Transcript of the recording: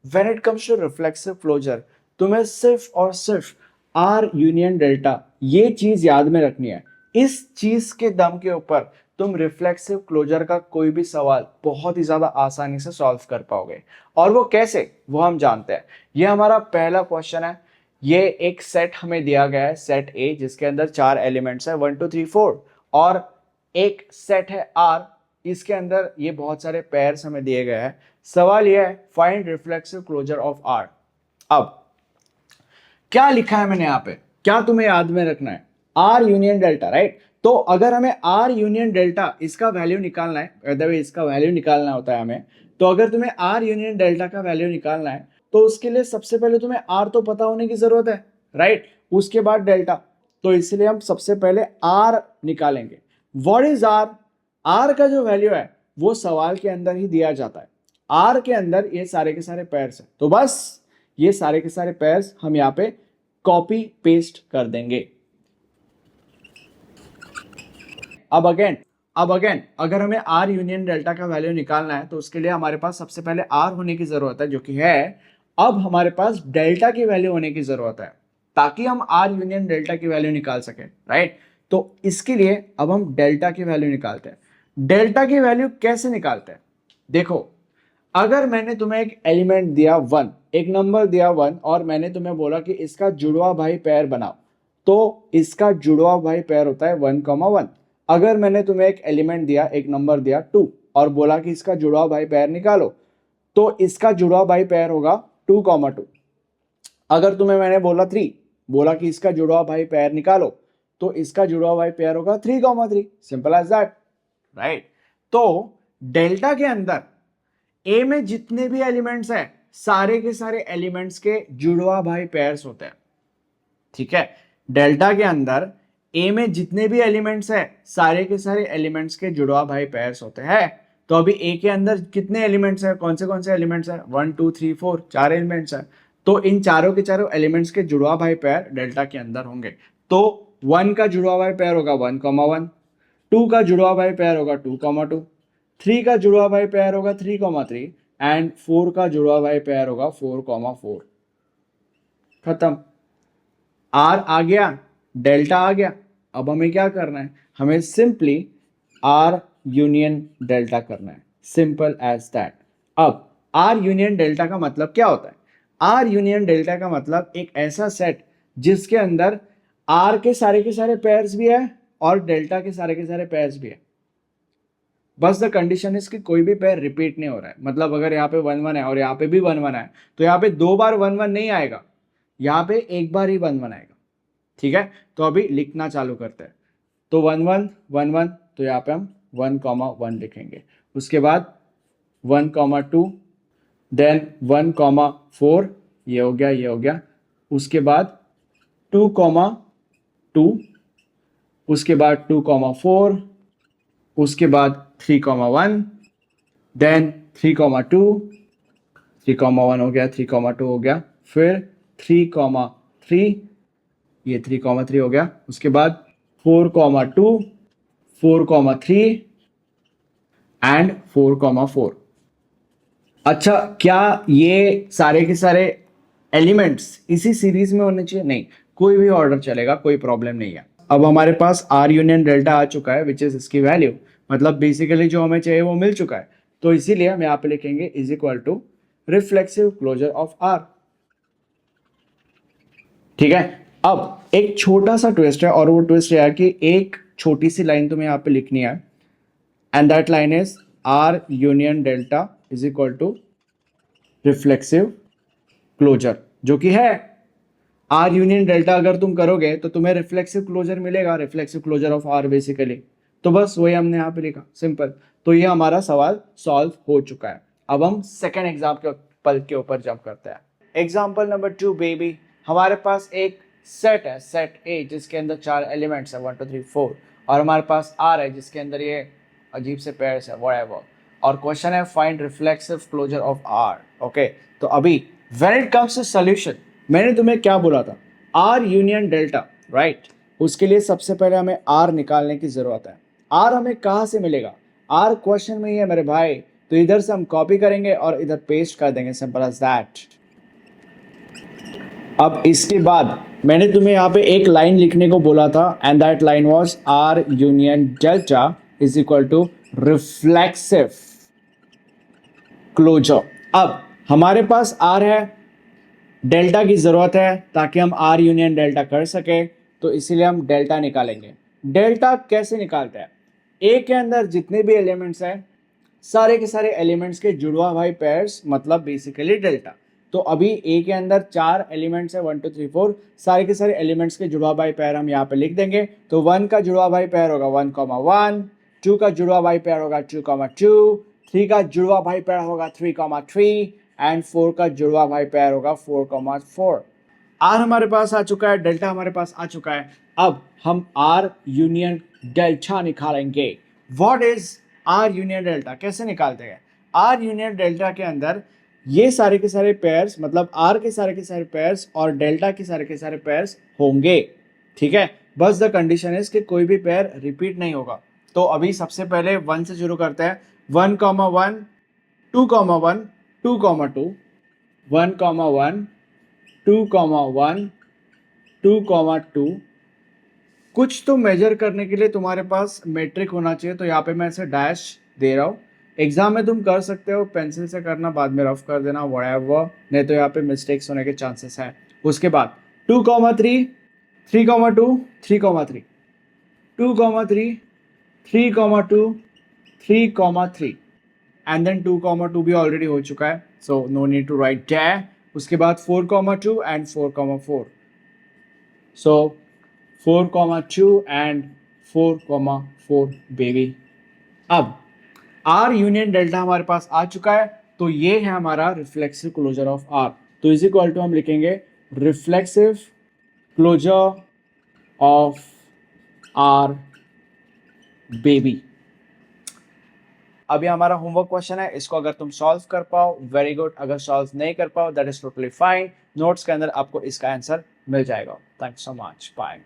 When it comes to reflexive closure तुम्हें सिर्फ और सिर्फ आर यूनियन डेल्टा ये चीज याद में रखनी है। इस चीज के दम के ऊपर तुम रिफ्लेक्सिव क्लोजर का कोई भी सवाल बहुत ही ज्यादा आसानी से सॉल्व कर पाओगे। और वो कैसे, वो हम जानते हैं। ये हमारा पहला क्वेश्चन है। ये एक सेट हमें दिया गया है, सेट ए, जिसके अंदर 4 एलिमेंट्स है 1 2 3 4, और एक सेट है आर, इसके अंदर ये बहुत सारे पेयर्स हमें दिए गए हैं। सवाल यह है find reflexive closure of R. अब क्या लिखा है मैंने यहाँ पे, क्या तुम्हें याद में रखना है? R union delta, right. तो अगर हमें आर यूनियन डेल्टा इसका वैल्यू निकालना है, इसका वैल्यू निकालना होता है हमें, तो अगर तुम्हें आर यूनियन डेल्टा का वैल्यू निकालना है तो उसके लिए सबसे पहले तुम्हें आर तो पता होने की जरूरत है, राइट। उसके बाद डेल्टा। तो इसलिए हम सबसे पहले आर निकालेंगे। What is are? आर का जो वैल्यू है वो सवाल के अंदर ही दिया जाता है। आर के अंदर ये सारे के सारे पेयर्स हैं, तो बस ये सारे के सारे पेयर्स हम यहाँ पे कॉपी पेस्ट कर देंगे। अब अगेन अगर हमें आर यूनियन डेल्टा का वैल्यू निकालना है तो उसके लिए हमारे पास सबसे पहले आर होने की जरूरत है, जो कि है। अब हमारे पास डेल्टा की वैल्यू होने की जरूरत है ताकि हम आर यूनियन डेल्टा की वैल्यू निकाल सके, राइट। तो इसके लिए अब हम डेल्टा की वैल्यू निकालते हैं। डेल्टा की वैल्यू कैसे निकालते हैं? देखो, अगर मैंने तुम्हें एक एलिमेंट दिया 1, एक नंबर दिया 1, और मैंने तुम्हें बोला कि इसका जुड़वा भाई पेयर बनाओ, तो इसका जुड़वा भाई पेयर होता है 1,1। अगर मैंने तुम्हें एक एलिमेंट दिया, एक नंबर दिया 2, और बोला कि इसका जुड़वा भाई पेयर निकालो, तो इसका जुड़वा भाई पेयर होगा 2,2। अगर तुम्हें मैंने बोला 3, बोला कि इसका जुड़वा भाई पेयर निकालो, तो इसका जुड़वा भाई पेयर होगा 3,3। Simple as that, right. तो डेल्टा के अंदर ए में जितने भी एलिमेंट्स हैं सारे के सारे एलिमेंट्स के जुड़वा भाई पेयर्स होते हैं, ठीक है। डेल्टा के अंदर ए में जितने भी एलिमेंट्स हैं सारे के सारे एलिमेंट्स के जुड़वा भाई पेयर्स होते हैं। तो अभी ए के अंदर कितने एलिमेंट्स हैं, कौन से एलिमेंट्स हैं? 1 2 3 4, 4 एलिमेंट्स हैं। तो इन चारों के चारों एलिमेंट्स के जुड़वा भाई पेयर डेल्टा के अंदर होंगे। तो 1 का जुड़वा भाई पेयर होगा 1,1, 2 का जुड़वा भाई पेयर होगा 2,2, 3 का जुड़वा भाई पेयर होगा 3,3, एंड 4 का जुड़वा भाई पेयर होगा 4,4। खत्म। आर आ गया, डेल्टा आ गया। अब हमें क्या करना है? हमें सिंपली आर यूनियन डेल्टा करना है, सिंपल एज दैट। अब आर यूनियन डेल्टा का मतलब क्या होता है? आर यूनियन डेल्टा का मतलब एक ऐसा सेट जिसके अंदर आर के सारे पेयर्स भी है और डेल्टा के सारे पेयर्स भी है। बस द कंडीशन इज कि कोई भी पेयर रिपीट नहीं हो रहा है। मतलब अगर यहाँ पे 1 1 है और यहाँ पे भी 1 1 है, तो यहाँ पे 2 बार 1 1 नहीं आएगा, यहाँ पे एक बार ही 1 1 आएगा, ठीक है। तो अभी लिखना चालू करते हैं। तो 1 1 1 1, तो यहाँ पे हम 1,1 लिखेंगे। उसके बाद 1,2, देन 1,4, ये हो गया, ये हो गया। उसके बाद 2,2, उसके बाद 2,4, उसके बाद 3,1, देन 3,2, 3,1 हो गया, 3,2 हो गया, फिर 3,3, ये 3,3 हो गया। उसके बाद 4,2, 4,3 एंड 4,4। अच्छा, क्या ये सारे के सारे एलिमेंट्स इसी सीरीज में होने चाहिए? नहीं, कोई भी ऑर्डर चलेगा, कोई प्रॉब्लम नहीं है। अब हमारे पास आर यूनियन डेल्टा आ चुका है, विच इज इसकी वैल्यू, मतलब बेसिकली जो हमें चाहिए वो मिल चुका है। तो इसीलिए हम यहाँ पे लिखेंगे is equal to reflexive closure of R, ठीक है। अब एक छोटा सा ट्विस्ट है, और वो ट्विस्ट है कि एक छोटी सी लाइन तुम्हें यहाँ पे लिखनी है, and that line is R union delta is equal to reflexive closure, जो कि है आर यूनियन डेल्टा। अगर तुम करोगे तो तुम्हें रिफ्लेक्सिव क्लोजर मिलेगा, reflexive closure of R basically. तो बस वही हमने यहाँ पे लिखा, सिंपल। तो ये हमारा सवाल सॉल्व हो चुका है। अब हम सेकेंड एग्जाम के पल के ऊपर जंप करते हैं। Example number 2 baby. हमारे पास एक सेट है, सेट ए, जिसके अंदर 4 एलिमेंट्स है 1 2 3 4, और हमारे पास आर है जिसके अंदर ये अजीब से पेयर्स है, व्हाटएवर। और क्वेश्चन है find reflexive closure of R. Okay, तो अभी when it comes to solution, मैंने तुम्हें क्या बोला था? R union delta, right. उसके लिए सबसे पहले हमें आर निकालने की जरूरत है। आर हमें कहाँ से मिलेगा? आर क्वेश्चन में ही है मेरे भाई, तो इधर से हम कॉपी करेंगे और इधर पेस्ट कर देंगे, सिंपल एज दैट। अब इसके बाद मैंने तुम्हें यहाँ पे एक लाइन लिखने को बोला था, and that line was R union delta is equal to reflexive closure. अब हमारे पास आर है, डेल्टा की जरूरत है ताकि हम आर यूनियन डेल्टा कर सके, तो इसीलिए हम डेल्टा निकालेंगे। डेल्टा कैसे निकालते हैं? ए के अंदर जितने भी एलिमेंट्स हैं, सारे के सारे एलिमेंट्स के जुड़वा भाई पेयर्स, मतलब बेसिकली डेल्टा। तो अभी ए के अंदर 4 एलिमेंट्स है, 1 2 3 4, सारे के सारे एलिमेंट्स के जुड़वा भाई पेयर हम यहाँ पे लिख देंगे। तो 1 का जुड़वा भाई पेयर होगा 1,1, 2 का जुड़वा भाई पेयर होगा 2,2, 3 का जुड़वा भाई पेयर होगा 3,3 एंड 4 का जुड़वा भाई पेयर होगा 4,4। आर हमारे पास आ चुका है, डेल्टा हमारे पास आ चुका है। अब हम आर यूनियन डेल्टा निकालेंगे। What is R union delta? कैसे निकालते हैं? आर यूनियन डेल्टा के अंदर ये सारे के सारे पेयर्स, मतलब आर के सारे पेयर्स और डेल्टा के सारे पेयर्स होंगे, ठीक है। बस द कंडीशन इज कि कोई भी पेयर रिपीट नहीं होगा। तो अभी सबसे पहले 1 से शुरू करते हैं। 1,1, 2,1, 2,2, 1,1, 2,1, 2,2। कुछ तो मेजर करने के लिए तुम्हारे पास मेट्रिक होना चाहिए, तो यहाँ पे मैं इसे डैश दे रहा हूँ। एग्जाम में तुम कर सकते हो, पेंसिल से करना, बाद में रफ कर देना, व्हाटएवर, नहीं तो यहाँ पे मिस्टेक्स होने के चांसेस है। उसके बाद 2,3, 3,2, 3,3, 2,3, 3,2, 3,3 एंड देन 2,2 भी ऑलरेडी हो चुका है, so no need to write dash. उसके बाद 4,2 एंड 4,4, सो 4,2 एंड 4,4 बेबी। अब आर यूनियन डेल्टा हमारे पास आ चुका है, तो ये है हमारा रिफ्लेक्सिव क्लोजर ऑफ आर। तो इज इक्वल टू हम लिखेंगे reflexive closure of R baby. अभी हमारा होमवर्क क्वेश्चन है, इसको अगर तुम सॉल्व कर पाओ वेरी गुड, अगर सॉल्व नहीं कर पाओ that is totally fine. Notes के अंदर आपको इसका आंसर मिल जाएगा। Thanks so much, bye.